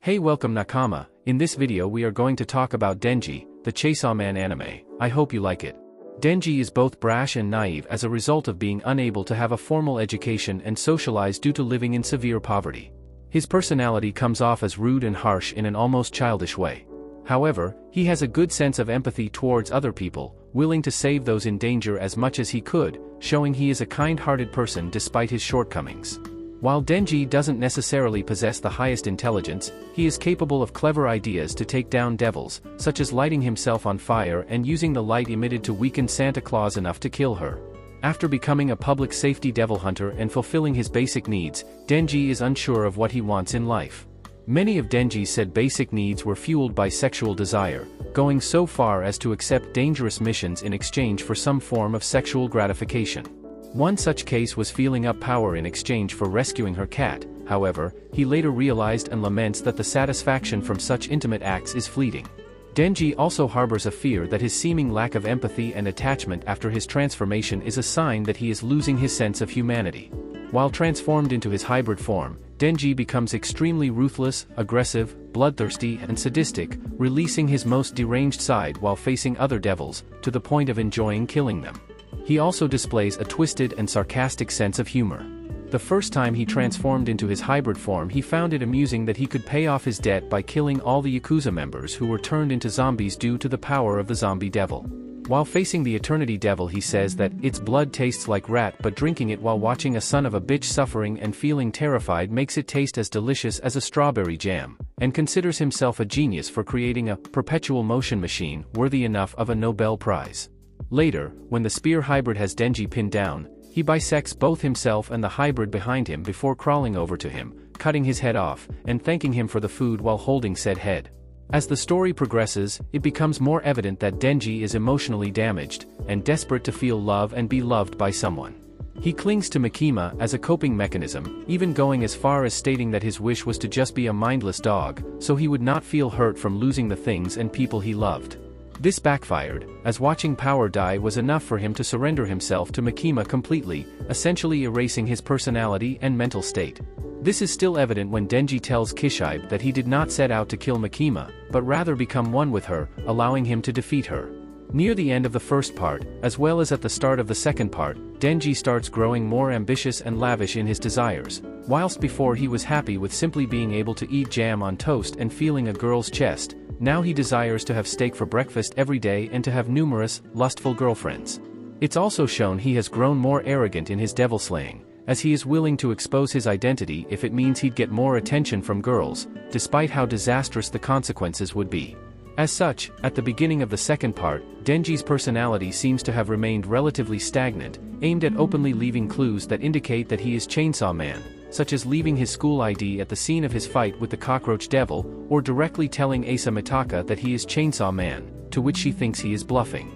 Hey, welcome Nakama. In this video we are going to talk about Denji, the Chainsaw Man anime. I hope you like it. Denji is both brash and naive as a result of being unable to have a formal education and socialize due to living in severe poverty. His personality comes off as rude and harsh in an almost childish way. However, he has a good sense of empathy towards other people, willing to save those in danger as much as he could, showing he is a kind-hearted person despite his shortcomings. While Denji doesn't necessarily possess the highest intelligence, he is capable of clever ideas to take down devils, such as lighting himself on fire and using the light emitted to weaken Santa Claus enough to kill her. After becoming a public safety devil hunter and fulfilling his basic needs, Denji is unsure of what he wants in life. Many of Denji's said basic needs were fueled by sexual desire, going so far as to accept dangerous missions in exchange for some form of sexual gratification. One such case was feeling up power in exchange for rescuing her cat. However, he later realized and laments that the satisfaction from such intimate acts is fleeting. Denji also harbors a fear that his seeming lack of empathy and attachment after his transformation is a sign that he is losing his sense of humanity. While transformed into his hybrid form, Denji becomes extremely ruthless, aggressive, bloodthirsty and sadistic, releasing his most deranged side while facing other devils, to the point of enjoying killing them. He also displays a twisted and sarcastic sense of humor. The first time he transformed into his hybrid form, he found it amusing that he could pay off his debt by killing all the Yakuza members who were turned into zombies due to the power of the zombie devil. While facing the Eternity Devil, he says that its blood tastes like rat, but drinking it while watching a son of a bitch suffering and feeling terrified makes it taste as delicious as a strawberry jam, and considers himself a genius for creating a perpetual motion machine worthy enough of a Nobel Prize. Later, when the spear hybrid has Denji pinned down, he bisects both himself and the hybrid behind him before crawling over to him, cutting his head off, and thanking him for the food while holding said head. As the story progresses, it becomes more evident that Denji is emotionally damaged, and desperate to feel love and be loved by someone. He clings to Makima as a coping mechanism, even going as far as stating that his wish was to just be a mindless dog, so he would not feel hurt from losing the things and people he loved. This backfired, as watching power die was enough for him to surrender himself to Makima completely, essentially erasing his personality and mental state. This is still evident when Denji tells Kishibe that he did not set out to kill Makima, but rather become one with her, allowing him to defeat her. Near the end of the first part, as well as at the start of the second part, Denji starts growing more ambitious and lavish in his desires. Whilst before he was happy with simply being able to eat jam on toast and feeling a girl's chest, now he desires to have steak for breakfast every day and to have numerous, lustful girlfriends. It's also shown he has grown more arrogant in his devil slaying, as he is willing to expose his identity if it means he'd get more attention from girls, despite how disastrous the consequences would be. As such, at the beginning of the second part, Denji's personality seems to have remained relatively stagnant, aimed at openly leaving clues that indicate that he is Chainsaw Man, such as leaving his school ID at the scene of his fight with the cockroach devil, or directly telling Asa Mitaka that he is Chainsaw Man, to which she thinks he is bluffing.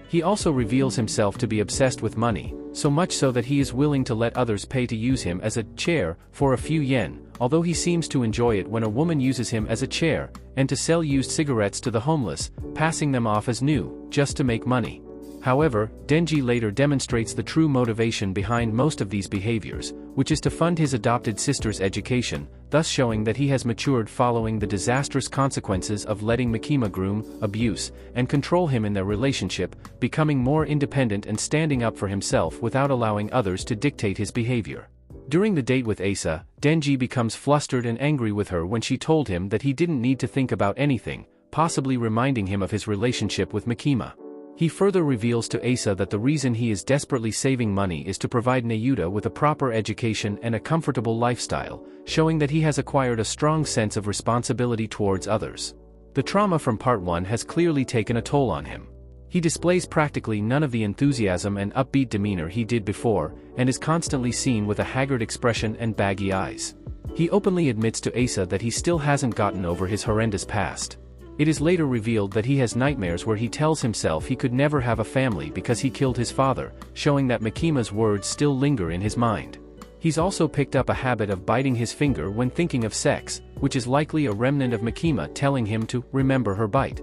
He also reveals himself to be obsessed with money, so much so that he is willing to let others pay to use him as a chair for a few yen, although he seems to enjoy it when a woman uses him as a chair, and to sell used cigarettes to the homeless, passing them off as new, just to make money. However, Denji later demonstrates the true motivation behind most of these behaviors, which is to fund his adopted sister's education, thus showing that he has matured following the disastrous consequences of letting Makima groom, abuse, and control him in their relationship, becoming more independent and standing up for himself without allowing others to dictate his behavior. During the date with Asa, Denji becomes flustered and angry with her when she told him that he didn't need to think about anything, possibly reminding him of his relationship with Makima. He further reveals to Asa that the reason he is desperately saving money is to provide Nayuta with a proper education and a comfortable lifestyle, showing that he has acquired a strong sense of responsibility towards others. The trauma from part 1 has clearly taken a toll on him. He displays practically none of the enthusiasm and upbeat demeanor he did before, and is constantly seen with a haggard expression and baggy eyes. He openly admits to Asa that he still hasn't gotten over his horrendous past. It is later revealed that he has nightmares where he tells himself he could never have a family because he killed his father, showing that Makima's words still linger in his mind. He's also picked up a habit of biting his finger when thinking of sex, which is likely a remnant of Makima telling him to remember her bite.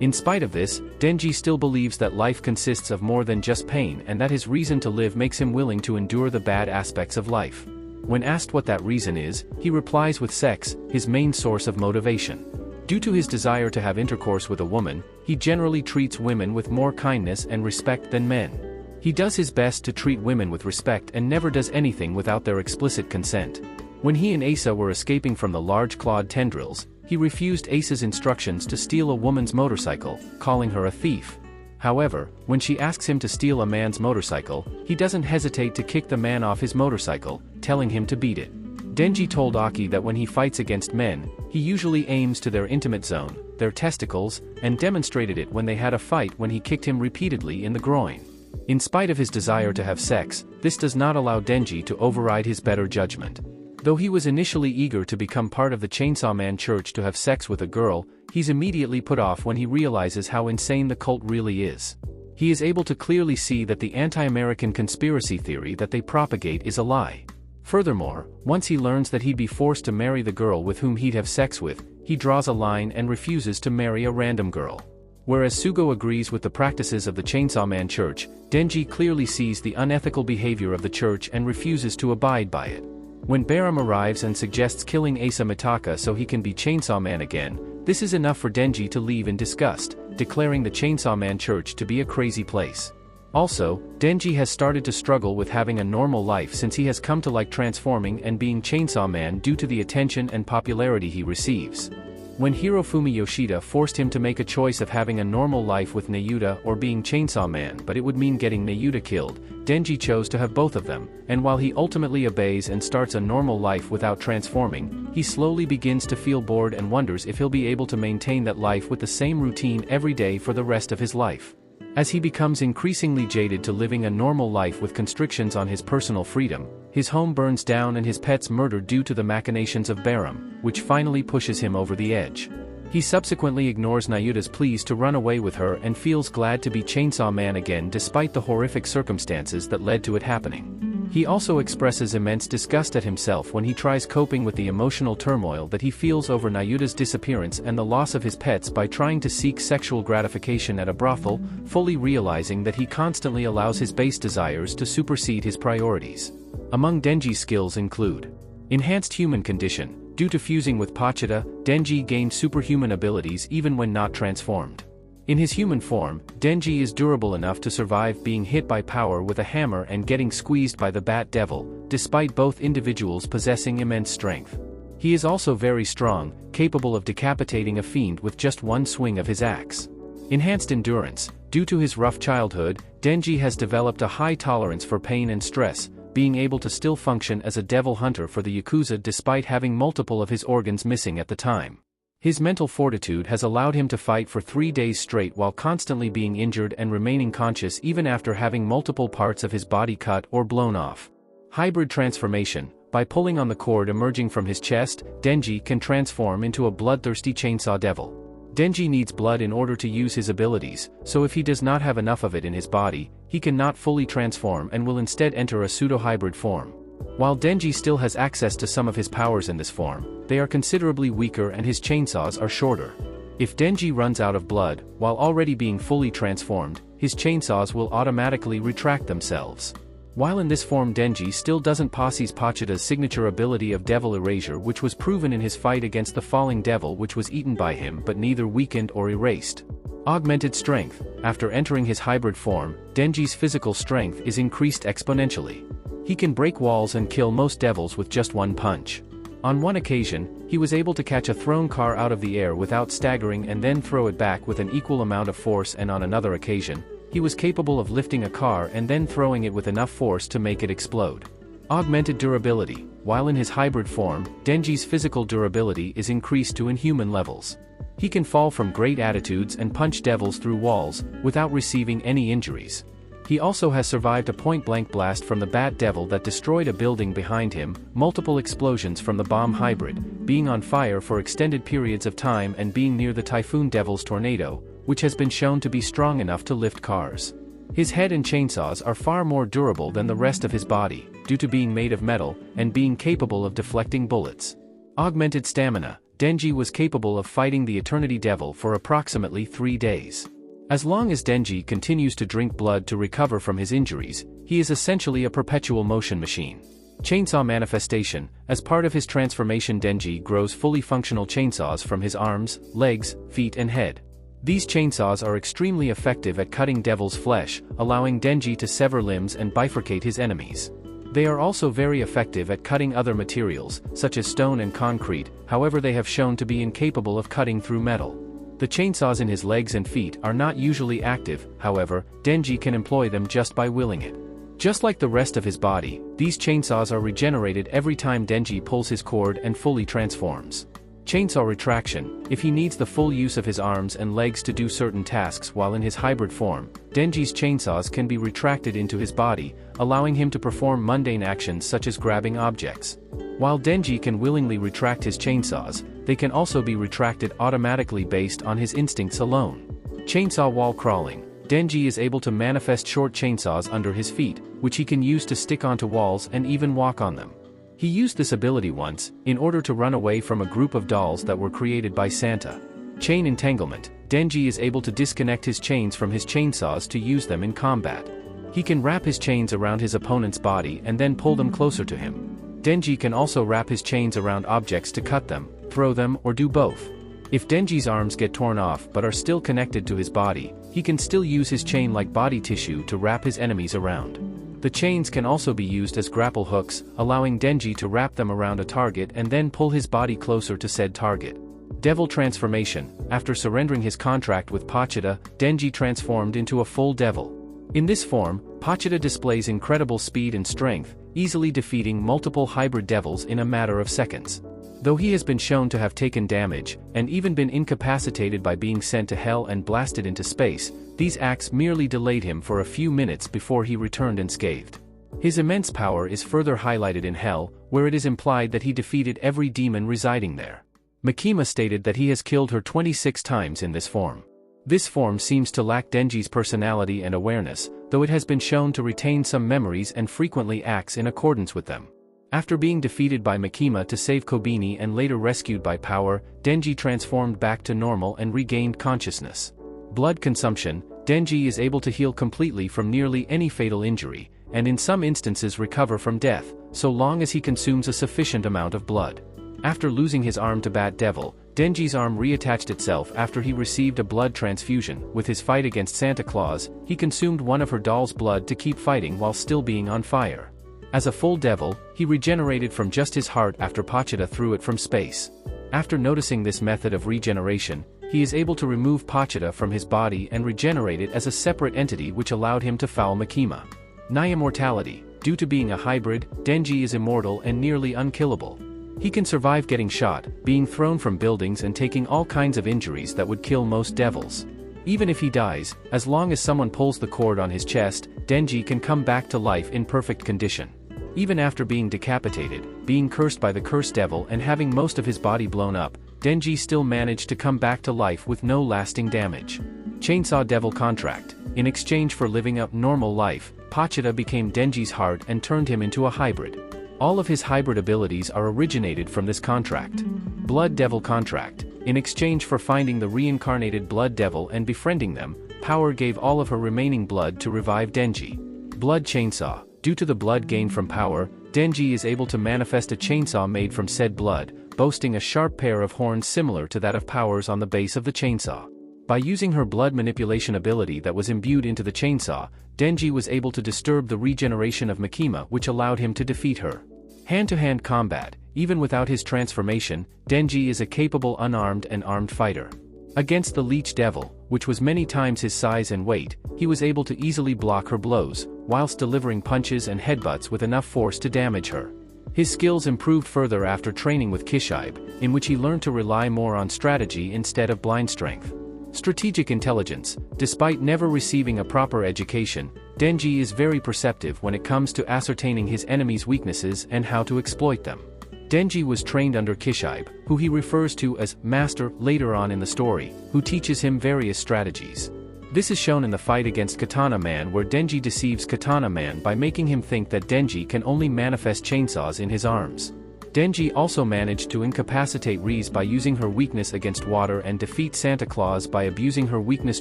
In spite of this, Denji still believes that life consists of more than just pain and that his reason to live makes him willing to endure the bad aspects of life. When asked what that reason is, he replies with sex, his main source of motivation. Due to his desire to have intercourse with a woman, he generally treats women with more kindness and respect than men. He does his best to treat women with respect and never does anything without their explicit consent. When he and Asa were escaping from the large clawed tendrils, he refused Asa's instructions to steal a woman's motorcycle, calling her a thief. However, when she asks him to steal a man's motorcycle, he doesn't hesitate to kick the man off his motorcycle, telling him to beat it. Denji told Aki that when he fights against men, he usually aims to their intimate zone, their testicles, and demonstrated it when they had a fight when he kicked him repeatedly in the groin. In spite of his desire to have sex, this does not allow Denji to override his better judgment. Though he was initially eager to become part of the Chainsaw Man Church to have sex with a girl, he's immediately put off when he realizes how insane the cult really is. He is able to clearly see that the anti-American conspiracy theory that they propagate is a lie. Furthermore, once he learns that he'd be forced to marry the girl with whom he'd have sex with, he draws a line and refuses to marry a random girl. Whereas Sugo agrees with the practices of the Chainsaw Man Church, Denji clearly sees the unethical behavior of the church and refuses to abide by it. When Barum arrives and suggests killing Asa Mitaka so he can be Chainsaw Man again, this is enough for Denji to leave in disgust, declaring the Chainsaw Man Church to be a crazy place. Also, Denji has started to struggle with having a normal life since he has come to like transforming and being Chainsaw Man due to the attention and popularity he receives. When Hirofumi Yoshida forced him to make a choice of having a normal life with Nayuta or being Chainsaw Man, but it would mean getting Nayuta killed, Denji chose to have both of them, and while he ultimately obeys and starts a normal life without transforming, he slowly begins to feel bored and wonders if he'll be able to maintain that life with the same routine every day for the rest of his life. As he becomes increasingly jaded to living a normal life with constrictions on his personal freedom, his home burns down and his pets murdered due to the machinations of Barum, which finally pushes him over the edge. He subsequently ignores Nayuta's pleas to run away with her and feels glad to be Chainsaw Man again despite the horrific circumstances that led to it happening. He also expresses immense disgust at himself when he tries coping with the emotional turmoil that he feels over Nayuta's disappearance and the loss of his pets by trying to seek sexual gratification at a brothel, fully realizing that he constantly allows his base desires to supersede his priorities. Among Denji's skills include enhanced human condition. Due to fusing with Pachita, Denji gained superhuman abilities even when not transformed. In his human form, Denji is durable enough to survive being hit by power with a hammer and getting squeezed by the Bat Devil, despite both individuals possessing immense strength. He is also very strong, capable of decapitating a fiend with just one swing of his axe. Enhanced endurance. Due to his rough childhood, Denji has developed a high tolerance for pain and stress, being able to still function as a devil hunter for the Yakuza despite having multiple of his organs missing at the time. His mental fortitude has allowed him to fight for 3 days straight while constantly being injured and remaining conscious even after having multiple parts of his body cut or blown off. Hybrid transformation. By pulling on the cord emerging from his chest, Denji can transform into a bloodthirsty chainsaw devil. Denji needs blood in order to use his abilities, so if he does not have enough of it in his body, he cannot fully transform and will instead enter a pseudo-hybrid form. While Denji still has access to some of his powers in this form, they are considerably weaker and his chainsaws are shorter. If Denji runs out of blood, while already being fully transformed, his chainsaws will automatically retract themselves. While in this form Denji still doesn't possess Pachita's signature ability of Devil Erasure, which was proven in his fight against the Falling Devil, which was eaten by him but neither weakened or erased. Augmented strength. After entering his hybrid form, Denji's physical strength is increased exponentially. He can break walls and kill most devils with just one punch. On one occasion, he was able to catch a thrown car out of the air without staggering and then throw it back with an equal amount of force, and on another occasion, he was capable of lifting a car and then throwing it with enough force to make it explode. Augmented durability. While in his hybrid form, Denji's physical durability is increased to inhuman levels. He can fall from great altitudes and punch devils through walls, without receiving any injuries. He also has survived a point-blank blast from the Bat Devil that destroyed a building behind him, multiple explosions from the bomb hybrid, being on fire for extended periods of time, and being near the Typhoon Devil's tornado, which has been shown to be strong enough to lift cars. His head and chainsaws are far more durable than the rest of his body, due to being made of metal, and being capable of deflecting bullets. Augmented stamina. Denji was capable of fighting the Eternity Devil for approximately 3 days. As long as Denji continues to drink blood to recover from his injuries, he is essentially a perpetual motion machine. Chainsaw manifestation. As part of his transformation, Denji grows fully functional chainsaws from his arms, legs, feet and head. These chainsaws are extremely effective at cutting devil's flesh, allowing Denji to sever limbs and bifurcate his enemies. They are also very effective at cutting other materials, such as stone and concrete, however they have shown to be incapable of cutting through metal. The chainsaws in his legs and feet are not usually active, however, Denji can employ them just by willing it. Just like the rest of his body, these chainsaws are regenerated every time Denji pulls his cord and fully transforms. Chainsaw retraction. If he needs the full use of his arms and legs to do certain tasks while in his hybrid form, Denji's chainsaws can be retracted into his body, allowing him to perform mundane actions such as grabbing objects. While Denji can willingly retract his chainsaws, they can also be retracted automatically based on his instincts alone. Chainsaw wall crawling. Denji is able to manifest short chainsaws under his feet, which he can use to stick onto walls and even walk on them. He used this ability once, in order to run away from a group of dolls that were created by Santa. Chain entanglement. Denji is able to disconnect his chains from his chainsaws to use them in combat. He can wrap his chains around his opponent's body and then pull them closer to him. Denji can also wrap his chains around objects to cut them, throw them, or do both. If Denji's arms get torn off but are still connected to his body, he can still use his chain-like body tissue to wrap his enemies around. The chains can also be used as grapple hooks, allowing Denji to wrap them around a target and then pull his body closer to said target. Devil transformation. After surrendering his contract with Pochita, Denji transformed into a full devil. In this form, Pochita displays incredible speed and strength, easily defeating multiple hybrid devils in a matter of seconds. Though he has been shown to have taken damage, and even been incapacitated by being sent to hell and blasted into space, these acts merely delayed him for a few minutes before he returned unscathed. His immense power is further highlighted in hell, where it is implied that he defeated every demon residing there. Makima stated that he has killed her 26 times in this form. This form seems to lack Denji's personality and awareness, though it has been shown to retain some memories and frequently acts in accordance with them. After being defeated by Makima to save Kobeni and later rescued by Power, Denji transformed back to normal and regained consciousness. Blood consumption. Denji is able to heal completely from nearly any fatal injury, and in some instances recover from death, so long as he consumes a sufficient amount of blood. After losing his arm to Bat Devil, Denji's arm reattached itself after he received a blood transfusion. With his fight against Santa Claus, he consumed one of her doll's blood to keep fighting while still being on fire. As a full devil, he regenerated from just his heart after Pochita threw it from space. After noticing this method of regeneration, he is able to remove Pochita from his body and regenerate it as a separate entity, which allowed him to foul Makima. Immortality. Due to being a hybrid, Denji is immortal and nearly unkillable. He can survive getting shot, being thrown from buildings and taking all kinds of injuries that would kill most devils. Even if he dies, as long as someone pulls the cord on his chest, Denji can come back to life in perfect condition. Even after being decapitated, being cursed by the cursed devil and having most of his body blown up, Denji still managed to come back to life with no lasting damage. Chainsaw Devil Contract. In exchange for living a normal life, Pochita became Denji's heart and turned him into a hybrid. All of his hybrid abilities are originated from this contract. Blood Devil Contract. In exchange for finding the reincarnated Blood Devil and befriending them, Power gave all of her remaining blood to revive Denji. Blood Chainsaw. Due to the blood gained from Power, Denji is able to manifest a chainsaw made from said blood, boasting a sharp pair of horns similar to that of Power's on the base of the chainsaw. By using her blood manipulation ability that was imbued into the chainsaw, Denji was able to disturb the regeneration of Makima, which allowed him to defeat her. Hand-to-hand combat. Even without his transformation, Denji is a capable unarmed and armed fighter. Against the Leech Devil, which was many times his size and weight, he was able to easily block her blows, whilst delivering punches and headbutts with enough force to damage her. His skills improved further after training with Kishibe, in which he learned to rely more on strategy instead of blind strength. Strategic intelligence. Despite never receiving a proper education, Denji is very perceptive when it comes to ascertaining his enemies' weaknesses and how to exploit them. Denji was trained under Kishibe, who he refers to as Master later on in the story, who teaches him various strategies. This is shown in the fight against Katana Man, where Denji deceives Katana Man by making him think that Denji can only manifest chainsaws in his arms. Denji also managed to incapacitate Rize by using her weakness against water and defeat Santa Claus by abusing her weakness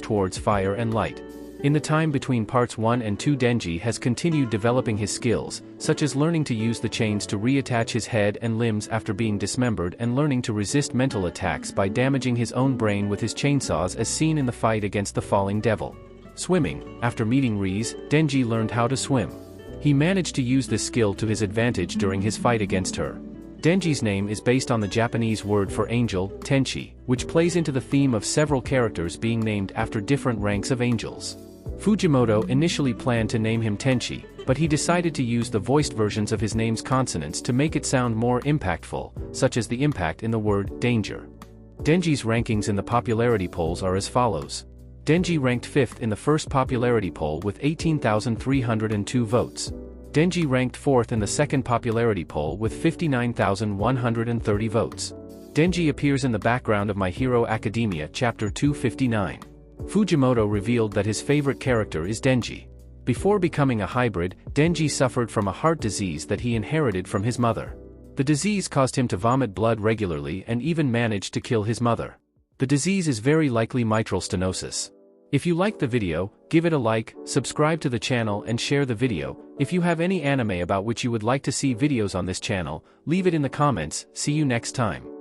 towards fire and light. In the time between parts 1 and 2, Denji has continued developing his skills, such as learning to use the chains to reattach his head and limbs after being dismembered and learning to resist mental attacks by damaging his own brain with his chainsaws as seen in the fight against the falling devil. Swimming. After meeting Rize, Denji learned how to swim. He managed to use this skill to his advantage during his fight against her. Denji's name is based on the Japanese word for angel, tenshi, which plays into the theme of several characters being named after different ranks of angels. Fujimoto initially planned to name him Tenshi, but he decided to use the voiced versions of his name's consonants to make it sound more impactful, such as the impact in the word danger. Denji's rankings in the popularity polls are as follows. Denji ranked 5th in the first popularity poll with 18,302 votes. Denji ranked 4th in the second popularity poll with 59,130 votes. Denji appears in the background of My Hero Academia Chapter 259. Fujimoto revealed that his favorite character is Denji. Before becoming a hybrid, Denji suffered from a heart disease that he inherited from his mother. The disease caused him to vomit blood regularly and even managed to kill his mother. The disease is very likely mitral stenosis. If you liked the video, give it a like, subscribe to the channel and share the video. If you have any anime about which you would like to see videos on this channel, leave it in the comments. See you next time.